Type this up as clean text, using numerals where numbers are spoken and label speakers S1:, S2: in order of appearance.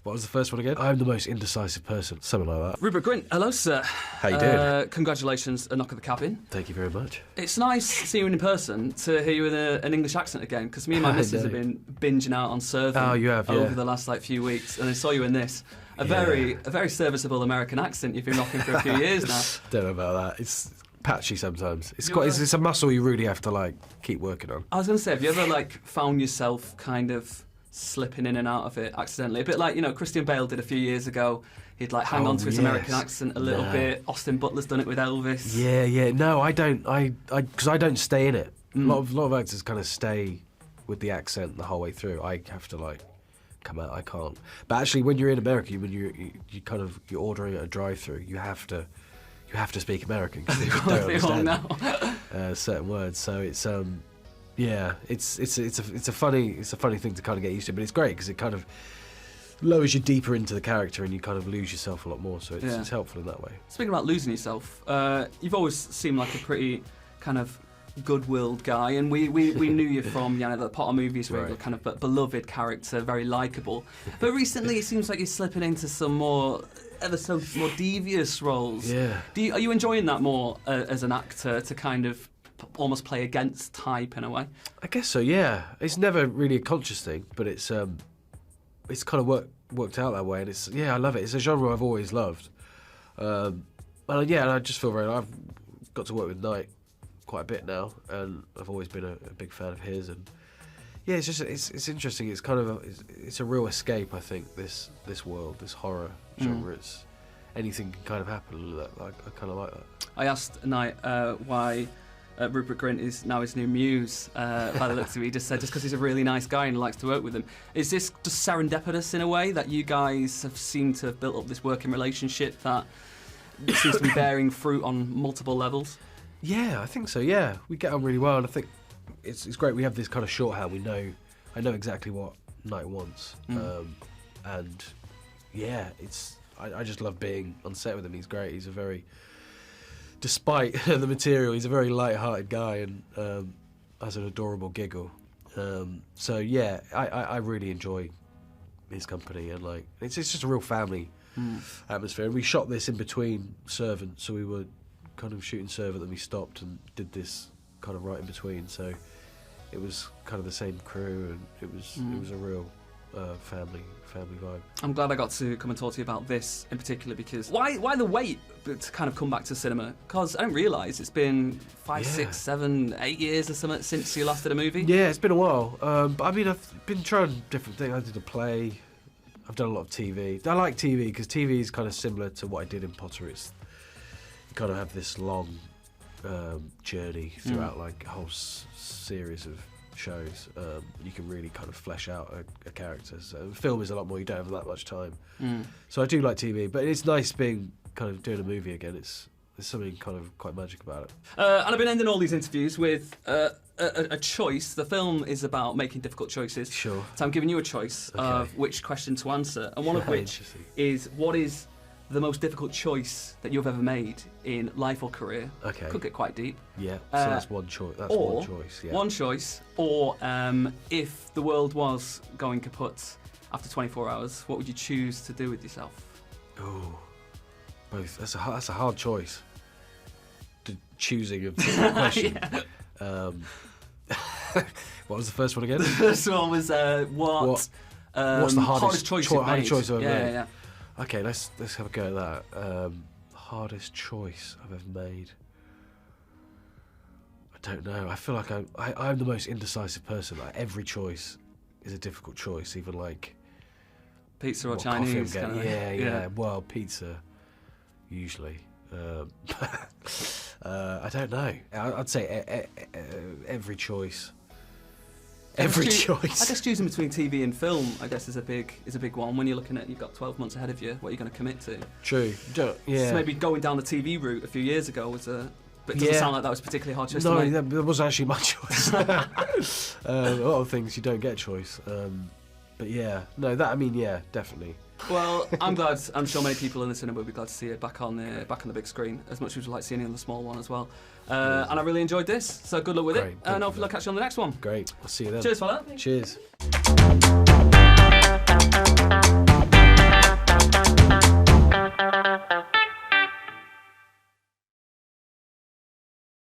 S1: What was the first one again? I'm the most indecisive person. Something like that.
S2: Rupert Grint, hello, sir.
S1: How you doing?
S2: Congratulations, a knock at the cabin.
S1: Thank you very much.
S2: It's nice seeing you in person to hear you with an English accent again, because me and my missus have been binging out on Surfing over the last few weeks, and I saw you in this. A very serviceable American accent you've been rocking for a few years now.
S1: Don't know about that. It's patchy sometimes. It's a muscle you really have to keep working on.
S2: I was going to say, have you ever found yourself kind of slipping in and out of it accidentally? A bit like, Christian Bale did a few years ago. He'd hang on to his American accent a little bit. Austin Butler's done it with Elvis.
S1: Yeah. No, I don't. Because I don't stay in it. A lot of actors kind of stay with the accent the whole way through. I have to come out. I can't. But actually, when you're in America, when you're ordering at a drive-through, you have to speak American because they don't understand certain words. So it's it's a funny thing to kind of get used to, but it's great because it kind of lowers you deeper into the character and you kind of lose yourself a lot more. So it's helpful in that way.
S2: Speaking about losing yourself, you've always seemed like a pretty kind of good-willed guy, and we knew you from the Potter movies, where you're a kind of beloved character, very likeable. But recently, it seems like you're slipping into some more devious roles.
S1: Yeah.
S2: Are you enjoying that more as an actor, to kind of almost play against type in a way? I
S1: guess so. Yeah. It's never really a conscious thing, but it's kind of worked out that way, and I love it. It's a genre I've always loved. And I just feel I've got to work with Knight quite a bit now, and I've always been a big fan of his, and it's interesting. It's kind of it's a real escape, I think, this world, this horror genre. It's anything can kind of happen. I kind of like that. I
S2: asked Knight why Rupert Grint is now his new muse. By the looks of it, he just said just because he's a really nice guy and likes to work with him. Is this just serendipitous in a way that you guys have seemed to have built up this working relationship that seems to be bearing fruit on multiple levels?
S1: Yeah, I think so. Yeah, we get on really well, and I think it's great. We have this kind of shorthand. I know exactly what Knight wants, and I just love being on set with him. He's great. He's despite the material, he's a very light-hearted guy and has an adorable giggle. I really enjoy his company, and it's just a real family atmosphere. And we shot this in between Servant, so we were kind of shooting Servant, then we stopped and did this kind of right in between. So it was kind of the same crew, and it was a real family vibe.
S2: I'm glad I got to come and talk to you about this in particular, because why the wait to kind of come back to cinema? Because I didn't realise it's been 5, 6, 7, 8 years or something since you last did a movie. Yeah,
S1: it's been a while. But I mean, I've been trying different things. I did a play. I've done a lot of TV. I like TV because TV is kind of similar to what I did in Potter. You kind of have this long journey throughout a whole series of shows. You can really kind of flesh out a character. So film is a lot more. You don't have that much time. So I do like TV, but it's nice doing a movie again. There's something kind of quite magic about it.
S2: And I've been ending all these interviews with a choice. The film is about making difficult choices.
S1: Sure.
S2: So I'm giving you a choice of which question to answer, and one of which is, what is the most difficult choice that you've ever made in life or career?
S1: Okay.
S2: Could get quite deep.
S1: Yeah, so that's one choice. That's one choice, yeah.
S2: One choice, or if the world was going kaput after 24 hours, what would you choose to do with yourself?
S1: Oh, both. That's a hard choice. The choosing of the question. What was the first one again?
S2: The first one was what's
S1: the hardest
S2: choice you've made?
S1: Choice I've made?
S2: Yeah.
S1: Okay, let's have a go at that. Hardest choice I've ever made. I don't know. I feel like I'm the most indecisive person. Every choice is a difficult choice, even
S2: pizza or Chinese.
S1: Yeah. Well, pizza usually. I don't know. I'd say every choice. Every choice.
S2: I guess choosing between TV and film, I guess, is a big one. When you're looking at, you've got 12 months ahead of you, what you're going to commit to.
S1: True. Yeah.
S2: So maybe going down the TV route a few years ago was but it doesn't sound like that was a particularly hard choice to make.
S1: No, that wasn't actually my choice. A lot of things you don't get a choice. But yeah, no, definitely.
S2: Well, I'm glad. I'm sure many people in the cinema will be glad to see it back on the big screen, as much as we'd like seeing it on the small one as well. And I really enjoyed this, so good luck with it. And hopefully I'll catch you on the next one.
S1: Great. I'll see you then.
S2: Cheers, fella.
S1: Cheers.